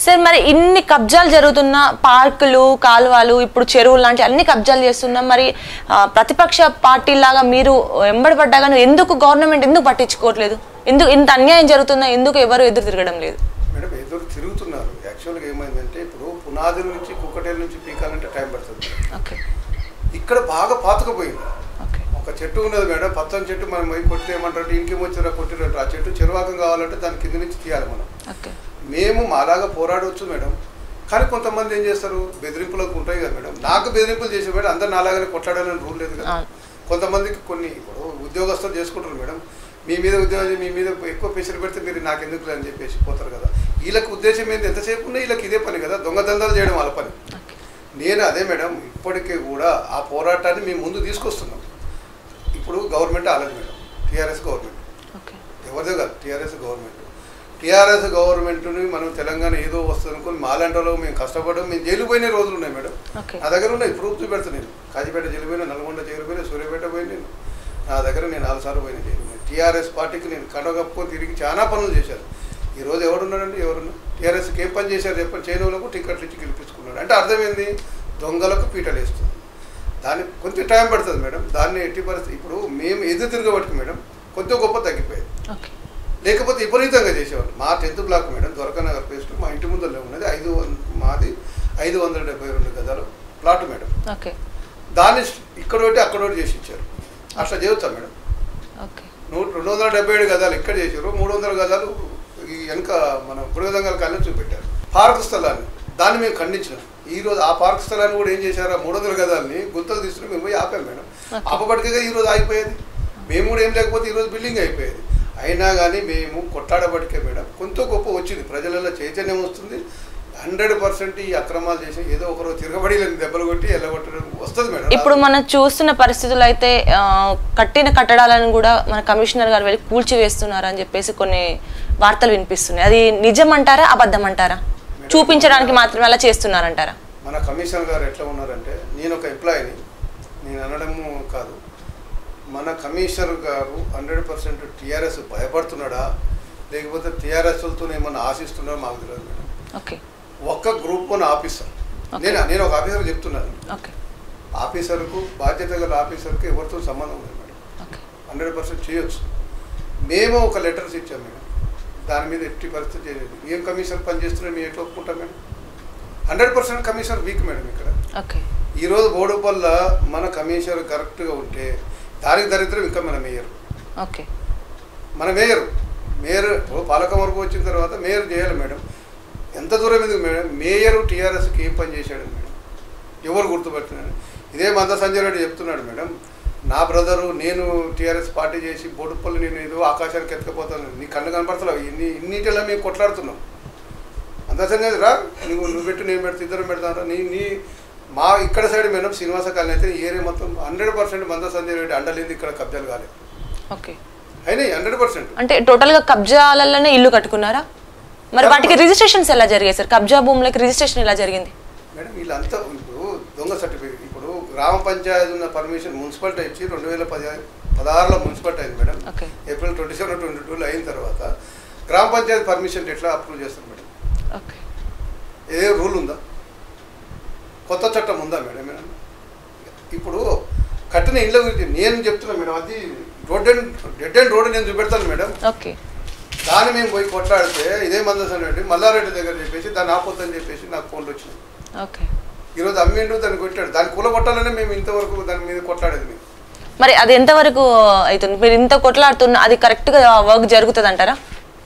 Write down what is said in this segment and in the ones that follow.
Sir మరి ఇన్ని కబ్జాలు జరుగుతున్న పార్కులు కాలువలు ఇప్పుడు చెరువులు లాంటి అన్ని కబ్జాలు చేస్తున్నా మరి ప్రతిపక్ష పార్టీలాగా మీరు ఎంబడబడ్డాగాను ఎందుకు గవర్నమెంట్ ఎందుకు పట్టించుకోవట్లేదు? ఎందుకు ఇంత అన్యాయం జరుగుతున్నా ఎందుకు ఎవరు ఎదురు తిరగడం లేదు? మేడం ఎదురు తిరుగుతున్నారు. యాక్చువల్గా ఏమైందంటే ఇప్పుడు పునాదుల నుంచి కుక్కటేల నుంచి పీకాలంటే టైం పడుతుంది. ఓకే, ఇక్కడ బాగా పాతుకుపోయింది. ఒక చెట్టు ఉన్నది మేడం, పచ్చని చెట్టు మనం పోయి కొట్టితే ఏమంటారు ఇంకేం వచ్చారా కొట్టిరంటారు. ఆ చెట్టు చెరువాకం కావాలంటే దాని కింద నుంచి తీయాలి మనం. మేము మాలాగా పోరాడవచ్చు మేడం, కానీ కొంతమంది ఏం చేస్తారు బెదిరింపులకు ఉంటాయి కదా మేడం. నాకు బెదిరింపులు చేసే మేడం అందరు నాలాగానే కొట్లాడాలని రూల్ లేదు కదా. కొంతమందికి కొన్ని ఇప్పుడు ఉద్యోగస్తులు చేసుకుంటారు మేడం, మీ మీద ఉద్యోగం మీ మీద ఎక్కువ ప్రెషర్ పెడితే మీరు నాకు ఎందుకు అని చెప్పేసి పోతారు కదా. వీళ్ళకి ఉద్దేశం ఏంటి ఎంతసేపు ఉన్నా వీళ్ళకి ఇదే పని కదా, దొంగదందాలు చేయడం వాళ్ళ పని. నేను అదే మేడం ఇప్పటికీ కూడా ఆ పోరాటాన్ని మేము ముందు తీసుకొస్తున్నాం. ఇప్పుడు గవర్నమెంట్ ఆలేదు మేడం, టీఆర్ఎస్ గవర్నమెంట్, ఎవరిదే కాదు టీఆర్ఎస్ గవర్నమెంట్. టీఆర్ఎస్ గవర్నమెంట్ని మనం తెలంగాణ ఏదో వస్తుంది అనుకుని మాలాంటి వాళ్ళు మేము కష్టపడడం మేము జైలు పోయిన రోజులు ఉన్నాయి మేడం. నా దగ్గర ఉన్నాయి ప్రూఫ్ చూపెడతాను. నేను కాజీపేట జైలు పోయినా, నల్గొండ జైలు పోయినా, సూర్యాపేట పోయిన నేను నా దగ్గర నేను 4 సార్లు పోయిన జైలు. టీఆర్ఎస్ పార్టీకి నేను కడగప్పుకొని తిరిగి చాలా పనులు చేశాను. ఈరోజు ఎవరున్నారండి? ఎవరున్నా టీఆర్ఎస్కి ఏం పని చేశారు చెప్పండి? చేయనులకు టికెట్లు ఇచ్చి గెలిపించుకున్నాడు అంటే అర్థమైంది దొంగలకు పీటలు వేస్తుంది. దానికి కొంచెం టైం పడుతుంది మేడం. దాన్ని ఎట్టి పరిస్థితి ఇప్పుడు మేము ఎదురు తిరగబట్టి మేడం కొంచెం గొప్ప తగ్గిపోయేది, లేకపోతే విపరీతంగా చేసేవాళ్ళు. మా 10th black madam Dwarakanagar paste మా ఇంటి ముందరలో ఉన్నది. మాది 572 గజాల ప్లాట్ మేడం. దాన్ని ఇక్కడ ఒకటి అక్కడ ఒకటి చేసి ఇచ్చారు. అట్లా చేయొచ్చా మేడం? 277 గజాలు ఇక్కడ చేశారు, 300 గజాలు ఈ వెనుక మన బుడగదంగల కాలనీ చూపెట్టారు. పార్క్ స్థలాన్ని దాన్ని మేము ఖండించినాం. ఈరోజు ఆ పార్క్ స్థలాన్ని కూడా ఏం చేశారు, 300 గజాలని గుంతలు తీసుకుని మేము పోయి ఆపాం మేడం. ఆపబడికగా ఈరోజు ఆగిపోయేది. మేము కూడా ఏం లేకపోతే ఈరోజు బిల్డింగ్ అయిపోయేది. అయినా కానీ మేము కొట్లాడబడికే మేడం కొంత గొప్ప వచ్చింది, ప్రజలలో చైతన్యం వస్తుంది. 100% ఈ అక్రమాలు చేసి ఏదో ఒకరోజు తిరగబడిలని దెబ్బలు కొట్టి ఎల్లగొట్టడం వస్తుంది మేడం. ఇప్పుడు మనం చూస్తున్న పరిస్థితులు అయితే కట్టిన కట్టడాలను కూడా మన కమిషనర్ గారు వెళ్ళి కూల్చివేస్తున్నారు అని చెప్పేసి కొన్ని వార్తలు వినిపిస్తున్నాయి. అది నిజం అంటారా అబద్ధం అంటారా? చూపించడానికి మాత్రమే అలా చేస్తున్నారంటారా? మన కమిషనర్ గారు ఎట్లా ఉన్నారంటే, నేను ఒక ఎంప్లాయీని, నేను అనడము కాదు, మన కమిషనర్ గారు 100% టీఆర్ఎస్ భయపడుతున్నాడా లేకపోతే టీఆర్ఎస్లతో ఏమన్నా ఆశిస్తున్నాడో మాకు తెలియదు మేడం. ఒక్క గ్రూప్ 1 ఆఫీసర్, నేను ఒక ఆఫీసర్ చెప్తున్నాను, ఆఫీసర్కు బాధ్యత గల ఆఫీసర్కు ఎవరితో సంబంధం లేదు మేడం. 100% చేయొచ్చు. మేము ఒక లెటర్స్ ఇచ్చాం మేడం, దాని మీద ఎట్టి పరిస్థితి చేయలేదు. ఏం కమిషనర్ పనిచేస్తున్నా మేము ఎట్లా ఒప్పుకుంటాం మేడం? 100% commissioner week madam. ఇక్కడ ఈరోజు బోడుపల్ల మన కమిషనర్ కరెక్ట్గా ఉంటే దానికి దరిద్రం ఇంకా మన మేయర్. మన మేయర్ పాలకం వరకు వచ్చిన తర్వాత మేయర్ చేయాలి మేడం. ఎంత దూరం ఎందుకు మేడం? మేయర్ టీఆర్ఎస్కి ఏం పని చేశాడు మేడం? ఎవరు గుర్తుపెట్టినాడు? ఇదే మంద సంజయ్ రెడ్డి చెప్తున్నాడు మేడం, నా బ్రదరు నేను టీఆర్ఎస్ పార్టీ చేసి బోడుపల్లి నేను ఏదో ఆకాశానికి ఎత్తుకపోతాను, నీ కళ్ళు కనపడతలేవు, ఇన్నిటిలా మేము కొట్లాడుతున్నాం. అంత సంగతి రా, నువ్వు పెట్టు నేను పెడతా, ఇద్దరు పెడతాను. నీ మా ఇక్కడ సైడ్ మేడం శ్రీనివాస కాలనీ అయితే ఏరియా మొత్తం 100% మంద సంజయ్ రెడ్డి అండలేదు, ఇక్కడ కబ్జాలు కాలేదు. అయినాయి 100%. అంటే టోటల్గా కబ్జాలలోనే ఇల్లు కట్టుకున్నారా? మరి వాటికి రిజిస్ట్రేషన్స్ ఎలా జరిగాయి సార్? కబ్జా భూములకి రిజిస్ట్రేషన్ ఎలా జరిగింది మేడం? వీళ్ళంతా ఇప్పుడు దొంగ సర్టిఫికేట్, ఇప్పుడు గ్రామ పంచాయతీ ఉన్న పర్మిషన్ మున్సిపాలిటీ ఇచ్చి 2016లో మున్సిపాలిటీ అయింది మేడం. ఏప్రిల్ 27, 22లో అయిన తర్వాత గ్రామ పంచాయతీ పర్మిషన్ ఎట్లా అప్రూవ్ చేస్తారు మేడం? ఏ రూల్ ఉందా? కొత్త చట్టం ఉందా మేడం? ఇప్పుడు కట్టిన ఇళ్ళ గురించి నేను చెప్తున్నా మేడం, అది డెడ్ అండ్ రోడ్ నేను చూపెడతాను మేడం. దాన్ని మేము పోయి కొట్లాడితే ఇదే మందసన్ రెడ్డి మల్లారెడ్డి దగ్గర చెప్పేసి దాన్ని ఆపొద్దని చెప్పేసి నాకు ఫోన్లు వచ్చినాయి. ఈరోజు అమ్మిండు దాన్ని కొట్టాడు, దాన్ని కూల కొట్టాలనే మేము ఇంతవరకు దాని మీద కొట్లాడేది. మేము మరి అది ఎంతవరకు అవుతుంది? మీరు ఇంత కొట్లాడుతున్నా అది కరెక్ట్గా వర్క్ జరుగుతుంది అంటారా?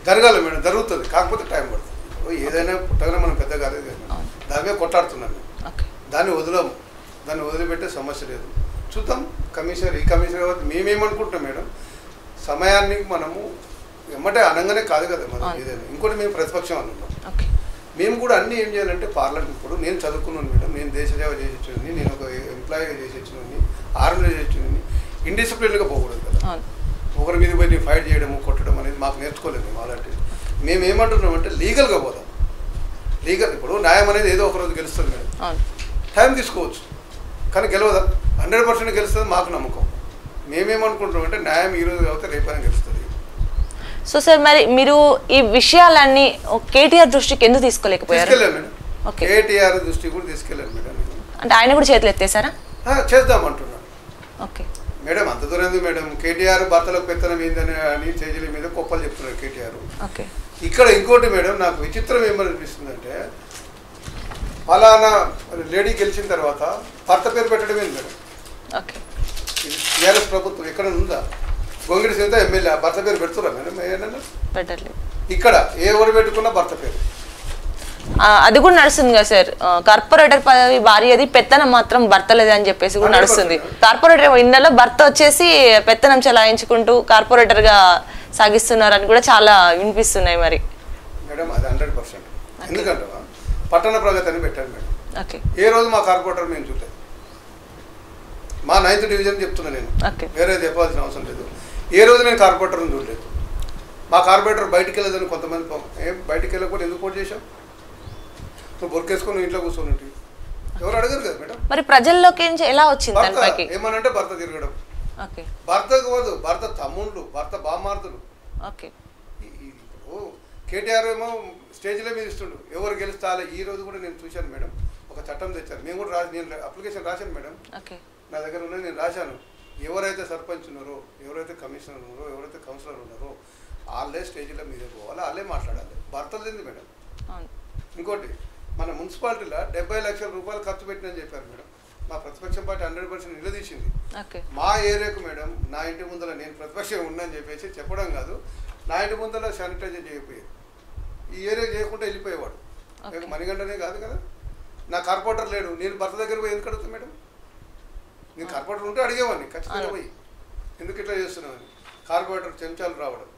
జరగాలి మేడం, జరుగుతుంది, కాకపోతే టైం పడుతుంది. ఏదైనా పుట్టగానే మనం పెద్ద కాలేదు కదా, దాని మీద కొట్లాడుతున్నాను. దాన్ని వదలము, దాన్ని వదిలిపెట్టే సమస్య లేదు. చూద్దాం. ఈ కమిషనర్ మేమేమనుకుంటున్నాం మేడం, సమయాన్ని మనము ఎమ్మటే అనగానే కాదు కదా మనం ఏదైనా. ఇంకోటి మేము ప్రతిపక్షం అనుకున్నాం. మేము కూడా అన్నీ ఏం చేయాలంటే పార్లమెంట్, ఇప్పుడు నేను చదువుకున్నాను మేడం, నేను దేశ సేవ చేసి వచ్చింది, నేను ఒక ఎంప్లాయీగా చేసి వచ్చింది, ఆర్మీలో చేసి వచ్చింది. ఇండిసిప్లిన్గా పోకూడదు కదా, ఒకరి మీద పోయి ఫైట్ చేయడము కొట్టడం అనేది మాకు నేర్చుకోలేదు మేము. అలాంటివి మేము ఏమంటున్నామంటే లీగల్గా పోదాం. ఇప్పుడు న్యాయం అనేది ఏదో ఒకరోజు గెలుస్తుంది మేడం, టైం తీసుకోవచ్చు కానీ గెలవదా? 100% గెలుస్తుంది మాకు నమ్మకం. మేమేమనుకుంటున్నాం అంటే న్యాయం ఈరోజు కాబట్టి రేపైనా గెలుస్తుంది. సో సార్ మరి మీరు ఈ విషయాలన్నీ కేటీఆర్ దృష్టికి ఎందుకు తీసుకోలేకపోయారు? కేటీఆర్ దృష్టికి కూడా తీసుకెళ్ళాను మేడం. అంటే ఆయన కూడా చేతులు ఎత్తేసారా? చేద్దామంటున్నాను. ఓకే మేడం అంత దూరం మేడం. కేటీఆర్ భర్తలకు పెత్తనం ఏందని అని చేజల మీద గొప్పలు చెప్తున్నారు కేటీఆర్. ఓకే ఇక్కడ ఇంకోటి మేడం, నాకు విచిత్రం ఏమనిపిస్తుందంటే ఫలానా లేడీ గెలిచిన తర్వాత భర్త పేరు పెట్టడం ఏంది మేడం? ఓకే టీఆర్ఎస్ ప్రభుత్వం ఎక్కడ ఉందా? గొంగిడి సీత ఎమ్మెల్యే భర్త పేరు పెడుతురా మేడం? ఏదన్నా పెట్టట్లేదు. ఇక్కడ ఎవరు పెట్టుకున్నా భర్త పేరు. అది కూడా నడుస్తుంది కదా సార్, కార్పొరేటర్ పదవి భార్యది, పెత్తనం మాత్రం భర్తలేదు అని చెప్పేసి కూడా నడుస్తుంది. కార్పొరేటర్ ఇళ్ళలో భర్త వచ్చేసి పెత్తనం చలాయించుకుంటూ కార్పొరేటర్ గా సాగిస్తున్నారని కూడా చాలా వినిపిస్తున్నాయి. మరి మేడం అది 100%. ఎందుకంటే పట్టణ ప్రగతి అని పెట్టారు మేడం. ఓకే ఏ రోజు మా కార్పొరేటర్ మేము చూడలేదు. మా 9th డివిజన్ చెప్తున్నా నేను, వేరే చెప్పాల్సిన అవసరం లేదు. ఏ రోజు నేను కార్పొరేటర్ని చూడలేదు. మా కార్పొరేటర్ బయటికి వెళ్ళదని కొంతమంది బయటికి వెళ్ళకపోతే ఎందుకు పోటీ చేశాం? నువ్వు బొరికేసుకొని ఇంట్లో కూర్చొని ఎవరు అడగరు కదా మేడం. మరి ప్రజల్లోకి ఎలా వచ్చింది? ఏమనంటే భర్త తిరగడం, భర్త కాదు భర్త తమ్ముళ్ళు, భర్త బామార్దులు. కేటీఆర్ ఏమో స్టేజ్లో మీద ఇస్తుండు ఎవరు గెలుస్తాలే. ఈ రోజు కూడా నేను చూశాను మేడం, ఒక చట్టం తెచ్చారు. మేము కూడా నేను అప్లికేషన్ రాశాను మేడం, నా దగ్గర ఉన్నది నేను రాశాను. ఎవరైతే సర్పంచ్ ఉన్నారో, ఎవరైతే కమిషనర్ ఉన్నారో, ఎవరైతే కౌన్సిలర్ ఉన్నారో వాళ్ళే స్టేజ్ల మీద పోవాలి, వాళ్ళే మాట్లాడాలి. భర్తలు తింది మేడం. ఇంకోటి మన మున్సిపాలిటీలో 70 లక్షల రూపాయలు ఖర్చు పెట్టినని చెప్పారు మేడం. మా ప్రతిపక్షం పార్టీ 100% నిలదీసింది. మా ఏరియాకు మేడం, నా ఇంటి ముందర నేను ప్రతిపక్షం ఉన్నాను చెప్పేసి చెప్పడం కాదు, నా ఇంటి ముందర శానిటైజర్ చేయకపోయేది. ఈ ఏరియా చేయకుండా వెళ్ళిపోయేవాడు. మణిగండనే కాదు కదా, నా కార్పొరేటర్ లేడు, నేను భర్త దగ్గర పోయి ఎందుకు అడుగుతాను మేడం? నేను కార్పొరేటర్ ఉంటే అడిగేవాడిని ఖచ్చితంగా పోయి, ఎందుకు ఇట్లా చేస్తున్నామని. కార్పొరేటర్ చెంచాలు రావడం.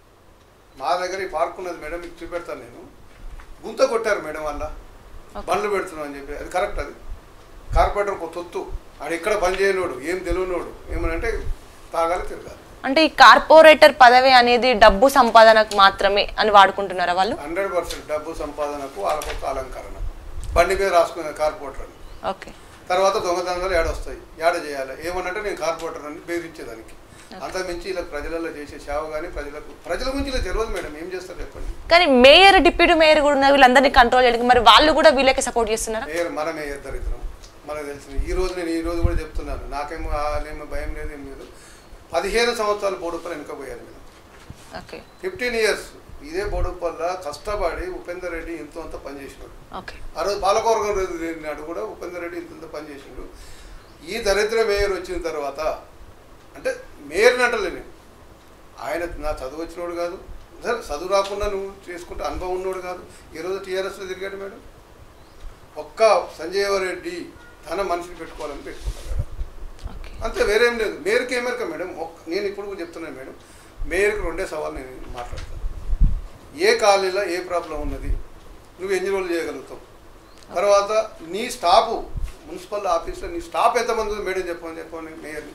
మా దగ్గర ఈ పార్క్ ఉన్నది మేడం, మీకు చూపెడతాను నేను. గుంత కొట్టారు మేడం వల్ల బండ్లు పెడుతున్నాం అని చెప్పి. అది కరెక్ట్? అది కార్పొరేటర్ ఒక తొత్తు, ఆడు ఎక్కడ పని చేయనోడు, ఏం తెలియనోడు, ఏమనంటే తాగాలి తిరగాలి. అంటే ఈ కార్పొరేటర్ పదవి అనేది డబ్బు సంపాదనకు మాత్రమే అని వాడుకుంటున్నారా వాళ్ళు? 100% డబ్బు సంపాదనకు, వాళ్ళకొక అలంకరణ. బండి మీద రాసుకునే కార్పొరేటర్ అని. ఓకే తర్వాత దొంగతనాలు ఏడొస్తాయి, ఏడ చేయాలి, ఏమనంటే నేను కార్పొరేటర్ అని బెదిరించేదానికి. అంత మించి ఇలా ప్రజలలో చేసే సేవ కానీ ప్రజల గురించి ఇలా తెలియదు మేడం. ఏం చేస్తారు చెప్పండి. కానీ మేయర్, డిప్యూటీ మేయర్ కూడా ఉన్నారు, వీళ్ళందరినీ కంట్రోల్ చేయడానికి. మరి వాళ్ళు కూడా వీళ్ళకి సపోర్ట్ చేస్తున్నారు. మన మేయర్ దరిద్రం మనకు తెలిసింది. నేను ఈ రోజు కూడా చెప్తున్నాను, నాకేమో భయం లేదు, ఏం లేదు. 15 సంవత్సరాలు బోడుపల్లి వెనుకపోయారు మేడం. 15 years ఇదే బోడుపల్ల కష్టపడి ఉపేందర్ రెడ్డి ఇంత అంత పనిచేసినాడు. ఆ రోజు పాలకవర్గం నాడు కూడా ఉపేందర్ రెడ్డి ఇంత పనిచేసిండు. ఈ దరిద్ర మేయర్ వచ్చిన తర్వాత, అంటే మేయర్ని అంటలేను, ఆయన నా చదువు వచ్చినోడు కాదు, సరే చదువు రాకుండా నువ్వు చేసుకుంటే అనుభవం ఉన్నోడు కాదు. ఈరోజు టీఆర్ఎస్లో తిరిగాడు మేడం. ఒక్క సంజయ్ రెడ్డి తన మనిషిని పెట్టుకోవాలని పెట్టుకుంటాడు మేడం, అంతే, వేరేం లేదు. మేయర్కి ఏమేరక మేడం. నేను ఇప్పుడు చెప్తున్నాను మేడం, మేయర్కి 2 సవాళ్ళు నేను మాట్లాడతాను. ఏ కాలనీలో ఏ ప్రాబ్లం ఉన్నది, నువ్వు ఎన్ని రోజులు చేయగలుగుతావు, తర్వాత నీ స్టాఫ్ మున్సిపల్ ఆఫీస్లో నీ స్టాఫ్ ఎంతమంది ఉంది మేడం చెప్పండి మేయర్ని.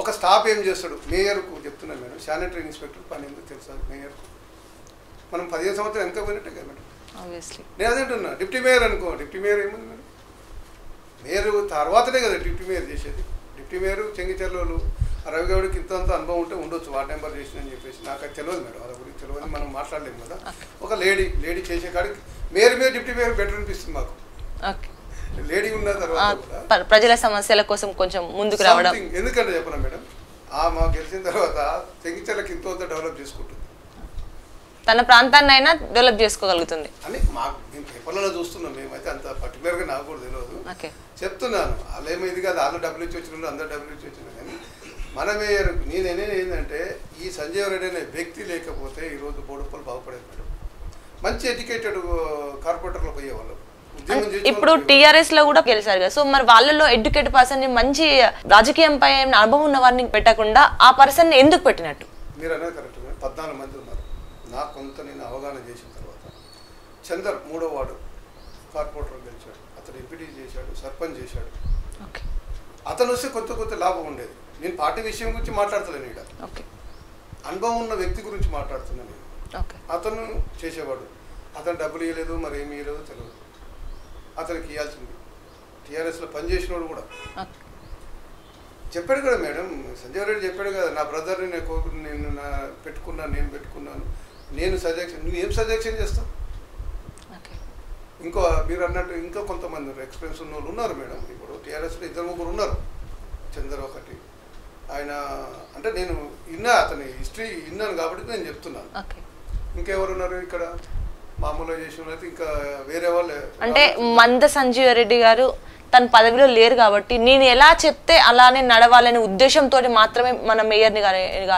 ఒక స్టాఫ్ ఏం చేస్తాడు మేయర్కు చెప్తున్నాను మేడం. శానిటరీ ఇన్స్పెక్టర్ పని ఎందుకు తెలుసా మేయర్కు? మనం 15 సంవత్సరాలు వెనక పోయినట్టే కదా మేడం. నేను అదేంటున్నా, డిప్యూటీ మేయర్ అనుకో, డిప్యూటీ మేయర్ ఏముంది మేడం? మేయర్ తర్వాతనే కదా డిప్యూటీ మేయర్ చేసేది. డిప్యూటీ మేయర్ చెంగిచెర్లోలు రవిగౌడికి ఇంత అనుభవం ఉంటే ఉండొచ్చు, వార్డ్ నెంబర్ చేసిన అని చెప్పేసి. నాకు అది తెలియదు మేడం, అది గురించి తెలియదు, మనం మాట్లాడలేము కదా. ఒక లేడీ చేసే కాడికి మేయర్ మీద డిప్యూటీ మేయర్ బెటర్ అనిపిస్తుంది మాకు. లేడీ ఉన్న తర్వాత ప్రజల సమస్యల కోసం కొంచెం ముందుకు రావడం. ఎందుకంటే చెప్పనా మేడం, మాకు గెలిచిన తర్వాత చెంగిచెర్లకి ఇంత డెవలప్ చేసుకుంటుంది, తన ప్రాంతాన్ని అయినా డెవలప్ చేసుకోగలుగుతుంది అని మాకు మేము పేపర్లలో చూస్తున్నాం. మేమైతే అంత పర్టికులర్గా నాకు కూడా తెలియదు, చెప్తున్నాను. వాళ్ళు ఏమో ఇది కాదు, వాళ్ళు డబ్బులు ఇచ్చి వచ్చిన అందరూ డబ్బులు ఇచ్చి వచ్చిన. కానీ మన మేయర్ నేనేది ఏంటంటే, ఈ సంజయ్ రెడ్డి అనే వ్యక్తి లేకపోతే ఈరోజు బోడుపల్లి బాగుపడేది మేడం. మంచి ఎడ్యుకేటెడ్ కార్పొరేటర్లు పోయేవాళ్ళు. ఇప్పుడు టీఆర్ఎస్ లో కూడా గెలిచారు కదా, సో మరి వాళ్ళలో ఎడ్యుకేటెడ్ పర్సన్ ని, మంచి రాజకీయంపై అనుభవం ఉన్న వారిని పెట్టకుండా ఆ పర్సన్ ఎందుకు పెట్టినట్టు? మీరు అనేది కరెక్ట్. 14 మంది ఉన్నారు. నాకు కొంత నేను అవగాహన చేసిన తర్వాత చందర్ 3వ వార్డు కార్పొరేటర్ గెలిచాడు, అతను ఎంపీటీ చేశాడు, సర్పంచ్ చేశాడు. అతను వస్తే కొత్త లాభం ఉండేది. నేను పార్టీ విషయం గురించి మాట్లాడతలేను, ఇక్కడ అనుభవం ఉన్న వ్యక్తి గురించి మాట్లాడుతున్నాను నేను. అతను చేసేవాడు, అతను డబ్బులు ఇవ్వలేదు, మరి ఏమి ఇవ్వలేదు తెలియదు, అతనికి ఇవ్వాల్సింది. టీఆర్ఎస్లో పనిచేసినోడు కూడా చెప్పాడు కదా మేడం, సంజయ్ రెడ్డి చెప్పాడు కదా, నా బ్రదర్ని నేను పెట్టుకున్నాను, నేను సజెషన్, నువ్వేం సజెషన్ చేస్తావు? ఇంకో మీరు అన్నట్టు ఇంకా కొంతమంది ఎక్స్పీరియన్స్ ఉన్న వాళ్ళు ఉన్నారు మేడం. ఇప్పుడు టీఆర్ఎస్లో 2-3 ఉన్నారు. చంద్ర ఒకటి, ఆయన అంటే నేను అతని హిస్టరీ విన్నాను కాబట్టి నేను చెప్తున్నాను. ఇంకెవరు ఉన్నారు ఇక్కడ మామూలుగా చేసిన అయితే ఇంకా వేరే వాళ్ళు అంటే మంద సంజీవ్ రెడ్డి గారు తన పదవిలో లేరు కాబట్టి నేను ఎలా చెప్తే అలానే నడవాలనే ఉద్దేశంతో మాత్రమే మన మేయర్ని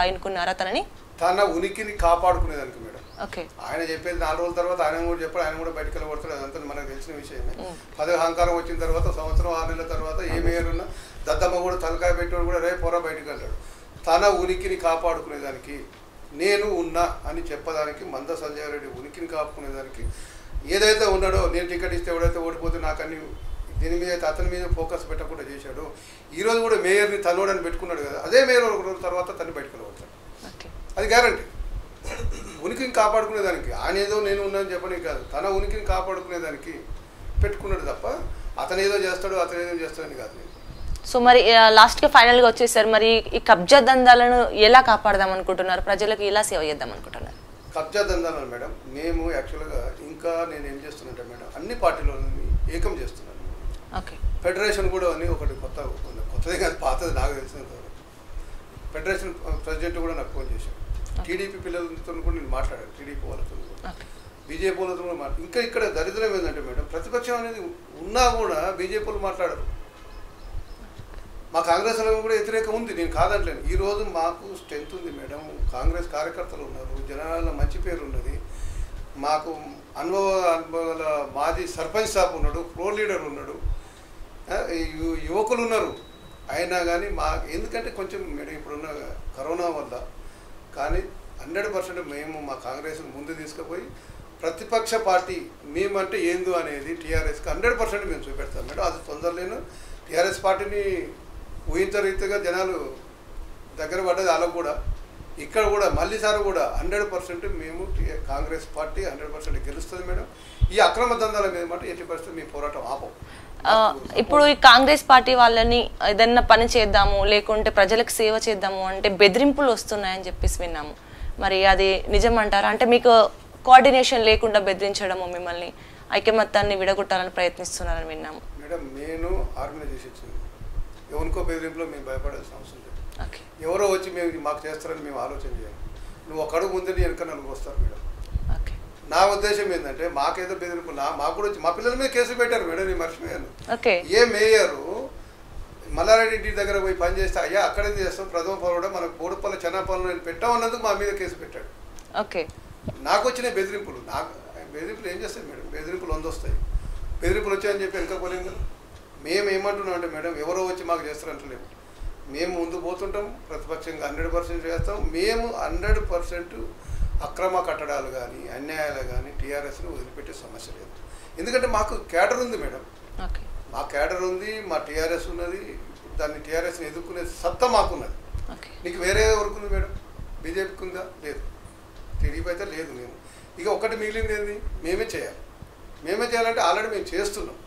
ఎన్నుకున్నారా తనని? తన ఉనికిని కాపాడుకునేదానికి మేడం. ఆయన చెప్పేది 4 రోజుల తర్వాత ఆయన కూడా చెప్పాడు, ఆయన కూడా బయటకు వెళ్ళబడతాడు. అదంతా మనకు తెలిసిన విషయమే. పదవి అహంకారం వచ్చిన తర్వాత సంవత్సరం 6 నెలల తర్వాత ఏ మేయర్ ఉన్నా దద్దమ్మ కూడా తలకాయ పెట్టివాడు కూడా రేపు పొర బయటకు వెళ్ళాడు. తన ఉనికిని కాపాడుకునేదానికి నేను ఉన్నా అని చెప్పడానికి మంద సంజయ్ రెడ్డి ఉనికిని కాపాడుకునేదానికి ఏదైతే ఉన్నాడో, నేను టికెట్ ఇస్తే ఎవడైతే ఓడిపోతే నాకన్నీ దీని మీద అయితే అతని మీద ఫోకస్ పెట్టకుండా చేశాడు. ఈరోజు కూడా మేయర్ని తనోడని పెట్టుకున్నాడు కదా, అదే మేయర్ ఒక రోజు తర్వాత తను బయటకు వెళ్ళబడతాడు. అది గ్యారంటీ. ఉనికిని కాపాడుకునేదానికి ఆయన ఏదో నేను ఉన్నానని చెప్పడానికి కాదు, తన ఉనికిని కాపాడుకునేదానికి పెట్టుకున్నాడు తప్ప అతను ఏదో చేస్తాడని కాదు. సో మరి లాస్ట్గా ఫైనల్గా వచ్చేసారు, మరి ఈ కబ్జా దందాలను ఎలా కాపాడదాం అనుకుంటున్నారు? ప్రజలకు ఎలా సేవ చేద్దాం అనుకుంటున్నారు? కబ్జా దందాలను మేడం మేము యాక్చువల్గా ఇంకా నేను ఏం చేస్తున్నట్టే మేడం, అన్ని పార్టీలను ఏకం చేస్తున్నాను. ఫెడరేషన్ కూడా అని ఒకటి కొత్తది కాదు, పాతది నాకు తెలిసిన ఫెడరేషన్ ప్రెసిడెంట్ కూడా నాకు ఫోన్ చేశాను. టీడీపీ పిల్లలతో కూడా నేను మాట్లాడాను, టీడీపీ వాళ్ళతో కూడా, బీజేపీ వాళ్ళతో కూడా ఇంకా ఇక్కడ దరిద్రం ఏంటంటే మేడం, ప్రతిపక్షం అనేది ఉన్నా కూడా బీజేపీ వాళ్ళు మాట్లాడరు. మా కాంగ్రెస్ కూడా వ్యతిరేకం ఉంది, నేను కాదంటలేను. ఈరోజు మాకు స్ట్రెంత్ ఉంది మేడం, కాంగ్రెస్ కార్యకర్తలు ఉన్నారు, జనాల మంచి పేరు ఉన్నది, మాకు అనుభవాల మాజీ సర్పంచ్ సాబ్ ఉన్నాడు, ఫ్లోర్ లీడర్ ఉన్నాడు, యువకులు ఉన్నారు. అయినా కానీ ఎందుకంటే కొంచెం మేడం ఇప్పుడున్న కరోనా వల్ల కానీ 100% మేము మా కాంగ్రెస్ని ముందు తీసుకుపోయి ప్రతిపక్ష పార్టీ మేమంటే ఏందో అనేది టీఆర్ఎస్కి 100% మేము చూపెడతాం మేడం. అది తొందరలేను. టీఆర్ఎస్ పార్టీని ఊహించరీతిగా జనాలు దగ్గర పడ్డది. అలా కూడా ఇక్కడ కూడా మళ్ళీసారి కూడా 100% మేము కాంగ్రెస్ పార్టీ 100% గెలుస్తుంది మేడం. ఈ అక్రమ దందాల మీద మాట 80% మీ పోరాటం ఆపం. ఇప్పుడు ఈ కాంగ్రెస్ పార్టీ వాళ్ళని ఏదన్నా పని చేద్దాము లేకుంటే ప్రజలకు సేవ చేద్దాము అంటే బెదిరింపులు వస్తున్నాయని చెప్పేసి విన్నాము. మరి అది నిజం అంటారా? అంటే మీకు కోఆర్డినేషన్ లేకుండా బెదిరించడము, మిమ్మల్ని ఐకమత్యాన్ని విడగొట్టాలని ప్రయత్నిస్తున్నారని విన్నాము. మేడం నేను ఆర్గనైజేషన్ ఎవరికో బెదిరింపులో మేము భయపడాల్సిన అవసరం లేదు. ఎవరో వచ్చి మేము మాకు చేస్తారని మేము ఆలోచన చేయాలి. నువ్వు ఒక అడుగు ముందు వెనక నలుగురు వస్తారు మేడం. నా ఉద్దేశం ఏంటంటే మాకేదో బెదిరింపు మాకు కూడా వచ్చి మా పిల్లల మీద కేసులు పెట్టారు మేడం. నేను మర్చిపోయాను. ఏ మేయరు మల్లారెడ్డి ఇంటి దగ్గర పోయి పని చేస్తే అయ్యా అక్కడే చేస్తాం ప్రథమ పౌరుడు మనకు బోడుపల్లి చెన్నాపల్లి నేను పెట్టామన్నందుకు మా మీద కేసు పెట్టాడు. నాకు వచ్చిన బెదిరింపులు ఏం చేస్తాయి మేడం? బెదిరింపులు వస్తాయి. బెదిరింపులు వచ్చాయని చెప్పి వెనకపోలేం కదా. మేము ఏమంటున్నాం అంటే మేడం ఎవరో వచ్చి మాకు చేస్తారంటలేము. మేము ముందు పోతుంటాం, ప్రతిపక్షంగా 100% చేస్తాం. మేము 100% అక్రమ కట్టడాలు కానీ అన్యాయాలు కానీ టీఆర్ఎస్ని వదిలిపెట్టే సమస్య లేదు. ఎందుకంటే మాకు క్యాడర్ ఉంది మేడం. మా క్యాడర్ ఉంది, మా టీఆర్ఎస్ ఉన్నది. దాన్ని టీఆర్ఎస్ని ఎదుర్కొనే సత్తా మాకున్నది. నీకు వేరే ఎవరికి ఉంది మేడం? బీజేపీకి ఉందా? లేదు. టీడీపీ అయితే లేదు. మేము ఇక ఒకటి మిగిలింది ఏంది? మేమే చేయాలంటే ఆల్రెడీ మేము చేస్తున్నాం.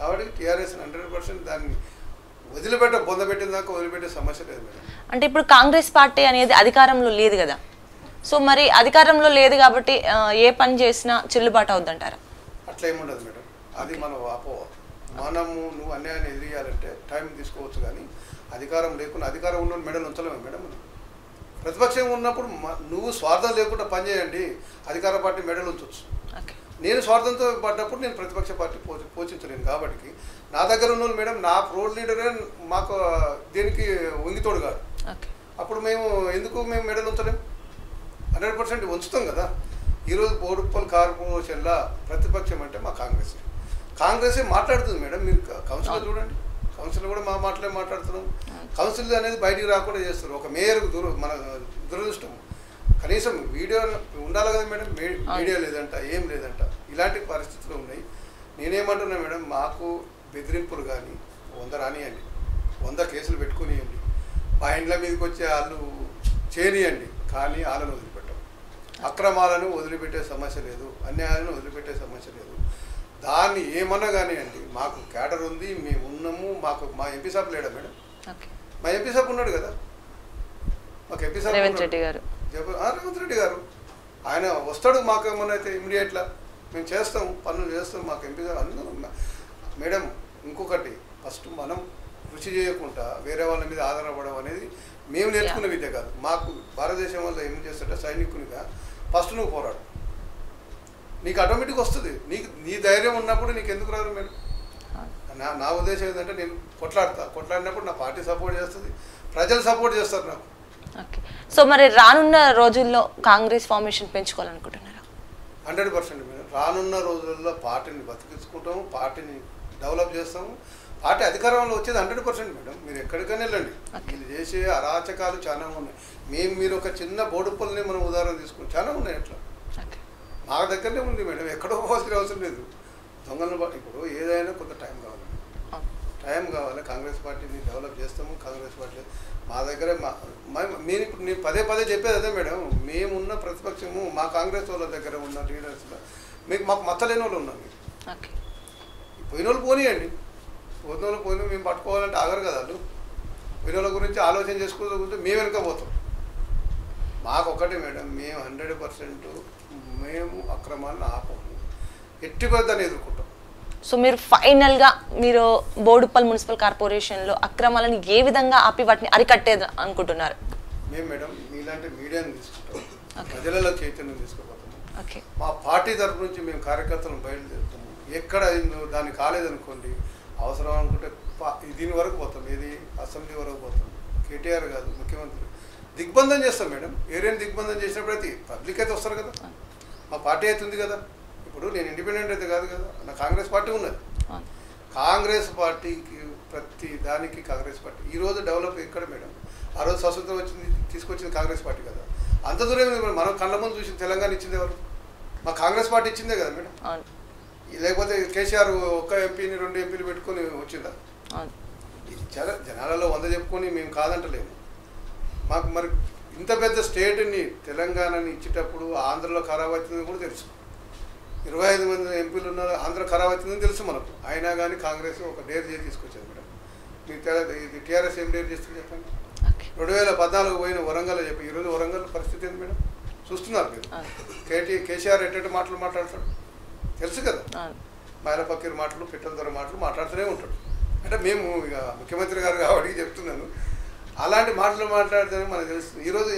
కాబట్టి టీఆర్ఎస్ని 100% దాన్ని పొందబెట్టిన దాకా వదిలిపెట్టే సమస్య లేదు మేడం. అంటే ఇప్పుడు కాంగ్రెస్ పార్టీ అనేది అధికారంలో లేదు కదా, సో మరి అధికారంలో లేదు కాబట్టి ఏ పని చేసినా చెల్లుబాటు అవుద్దంటారా? అట్లా ఏముండదు మేడం. అది మనం నువ్వు అన్యాయాన్ని ఎదిరియాలంటే టైం తీసుకోవచ్చు, కానీ అధికారం లేకుండా అధికారం ఉన్న మెడలు ఉంచలేము మేడం. మనం ప్రతిపక్షం ఉన్నప్పుడు నువ్వు స్వార్థం లేకుండా పనిచేయండి, అధికార పార్టీ మెడలు ఉంచవచ్చు. నేను స్వార్థంతో పడ్డప్పుడు నేను ప్రతిపక్ష పార్టీ పోషించలేను. కాబట్టి నా దగ్గర ఉన్న మేడం నా ఫ్లోర్ లీడరే మాకు దేనికి వంగితోడు కాదు. అప్పుడు మేము మెడలు ఉంచలేము? 100% ఉంచుతాం కదా. ఈరోజు బోడుప్పల్ కార్పొరేషన్లో ప్రతిపక్షం అంటే మా కాంగ్రెసే మాట్లాడుతుంది మేడం. మీరు కౌన్సిలర్ చూడండి, కౌన్సిలర్ కూడా మా మాట్లాడుతున్నాం. కౌన్సిల్ అనేది బయటికి రాకుండా చేస్తారు. ఒక మేయర్కు మన దురదృష్టం. కనీసం వీడియో ఉండాలి కదా మేడం. వీడియో లేదంట, ఏం లేదంట. ఇలాంటి పరిస్థితులు ఉన్నాయి. నేనేమంటున్నా మేడం, మాకు బెదిరింపులు కానీ 100 రానియండి, 100 కేసులు పెట్టుకునియండి, మా ఇండ్ల మీదకి వచ్చే వాళ్ళు చేయనియండి, కానీ వాళ్ళను వదిలిపెట్టాం. అక్రమాలను వదిలిపెట్టే సమస్య లేదు, అన్యాయాలను వదిలిపెట్టే సమస్య లేదు. దాన్ని ఏమన్నా కానివ్వండి, మాకు క్యాడర్ ఉంది, మేము ఉన్నాము. మా ఎంపీ సాబ్ లేడా మేడం? మా ఎంపీ సాబ్ ఉన్నాడు కదా, మాకు ఎంపీ సాబ్ రేవంత్ రెడ్డి గారు ఆయన వస్తాడు. మాకు ఏమన్నా అయితే ఇమీడియట్లా మేము చేస్తాము, పనులు చేస్తాం. మాకు ఎంపీ సాబ్ అందరూ. మేడం ఇంకొకటి, ఫస్ట్ మనం కృషి చేయకుండా వేరే వాళ్ళ మీద ఆధారపడడం అనేది మేము నేర్చుకున్న విద్య కాదు. మాకు భారతదేశం వల్ల ఏం చేస్తుంటే సైనికునిగా ఫస్ట్ నువ్వు పోరాడు, నీకు ఆటోమేటిక్ వస్తుంది. నీ ధైర్యం ఉన్నప్పుడు నీకు ఎందుకు రాదు మేడం? నా ఉద్దేశం ఏంటంటే నేను కొట్లాడినప్పుడు నా పార్టీ సపోర్ట్ చేస్తుంది, ప్రజలు సపోర్ట్ చేస్తారు నాకు. ఓకే, సో మరి రానున్న రోజుల్లో కాంగ్రెస్ ఫార్మేషన్ పెంచుకోవాలనుకుంటున్నారా? 100% మేడం. రానున్న రోజుల్లో పార్టీని బతికించుకుంటాము, పార్టీని డెవలప్ చేస్తాము. పార్టీ అధికారంలో వచ్చేది 100% మేడం. మీరు ఎక్కడికైనా వెళ్ళండి, వీళ్ళు చేసే అరాచకాలు చాలా ఉన్నాయి. మీరు ఒక చిన్న బోడుపల్ని మనం ఉదాహరణ తీసుకుని చాలా ఉన్నాయి. అట్లా మా దగ్గరనే ఉంది మేడం, ఎక్కడో పోవాల్సిన అవసరం లేదు. దొంగలను ఇప్పుడు ఏదైనా కొంత టైం కావాలి. కాంగ్రెస్ పార్టీని డెవలప్ చేస్తాము. కాంగ్రెస్ పార్టీ మా దగ్గర నేను పదే చెప్పేది అదే మేడం. మేమున్న ప్రతిపక్షము మా కాంగ్రెస్ వాళ్ళ దగ్గర ఉన్న లీడర్స్లో మాకు మచ్చలేని వాళ్ళు ఉన్నాం. పోయిన వాళ్ళు పోనీయండి, పోయిన మేము పట్టుకోవాలంటే ఆగరు కదా వాళ్ళు. పోయిన వాళ్ళ గురించి ఆలోచన చేసుకోకపోతే మేము వెనుక పోతాం. మాకు ఒకటి మేడం, మేము 100% మేము అక్రమాలను ఆపము, ఎట్టి దాన్ని ఎదుర్కొంటాం. సో మీరు ఫైనల్గా మీరు బోడుప్పల్ మున్సిపల్ కార్పొరేషన్లో అక్రమాలను ఏ విధంగా ఆపి వాటిని అరికట్టేది అనుకుంటున్నారు? మేము మేడం మీలాంటి మీడియాని తీసుకుంటాం, ప్రజలలో చైతన్యం తీసుకుపోతాము. మా పార్టీ తరఫు నుంచి మేము కార్యకర్తలను బయలుదేరుతాము. ఎక్కడ దాన్ని కాలేదనుకోండి, అవసరం అనుకుంటే దీని వరకు పోతాం, ఏది అసెంబ్లీ వరకు పోతాం. కేటీఆర్ కాదు ముఖ్యమంత్రి దిగ్బంధం చేస్తాం మేడం. ఏరియాని దిగ్బంధం చేసినప్పుడు అయితే పబ్లిక్ అయితే వస్తారు కదా, మా పార్టీ అయితే ఉంది కదా. ఇప్పుడు నేను ఇండిపెండెంట్ అయితే కాదు కదా, నా కాంగ్రెస్ పార్టీ ఉన్నది. కాంగ్రెస్ పార్టీకి ప్రతి దానికి కాంగ్రెస్ పార్టీ ఈరోజు డెవలప్ ఎక్కడ మేడం? ఆ రోజు స్వతంత్రం తీసుకొచ్చింది కాంగ్రెస్ పార్టీ కదా. అంత దూరం మనం కళ్ళ ముందు చూసిన తెలంగాణ ఇచ్చింది ఎవరు? మా కాంగ్రెస్ పార్టీ ఇచ్చిందే కదా మేడం. లేకపోతే కేసీఆర్ ఒక్క ఎంపీని 2 ఎంపీలు పెట్టుకొని వచ్చిందా? జనాలలో 100 చెప్పుకొని మేము కాదంటలేము. మాకు మరి ఇంత పెద్ద స్టేట్ని తెలంగాణని ఇచ్చేటప్పుడు ఆంధ్రలో ఖరాబ్ అవుతుందని కూడా తెలుసు. 25 మంది ఎంపీలు ఉన్నారు, ఆంధ్ర ఖరాబ్ అవుతుందని తెలుసు మనకు. అయినా కానీ కాంగ్రెస్ ఒక డేర్ చేసి తీసుకొచ్చింది మేడం. మీకు టీఆర్ఎస్ ఏం డేర్ చేస్తుంది చెప్పండి? 2014 పోయిన వరంగల్ చెప్పి ఈరోజు వరంగల్ పరిస్థితి ఏంది మేడం? చూస్తున్నారు మీరు. కేసీఆర్ ఎట్టేట మాటలు మాట్లాడతాడు తెలుసు కదా. మైల పక్కీర్ మాటలు, పిట్టల ధర మాటలు మాట్లాడుతూనే ఉంటాడు. అంటే మేము ఇక ముఖ్యమంత్రి గారు కాబట్టి చెప్తున్నాను, అలాంటి మాటలు మాట్లాడితేనే మనకు తెలుస్తుంది. ఈరోజు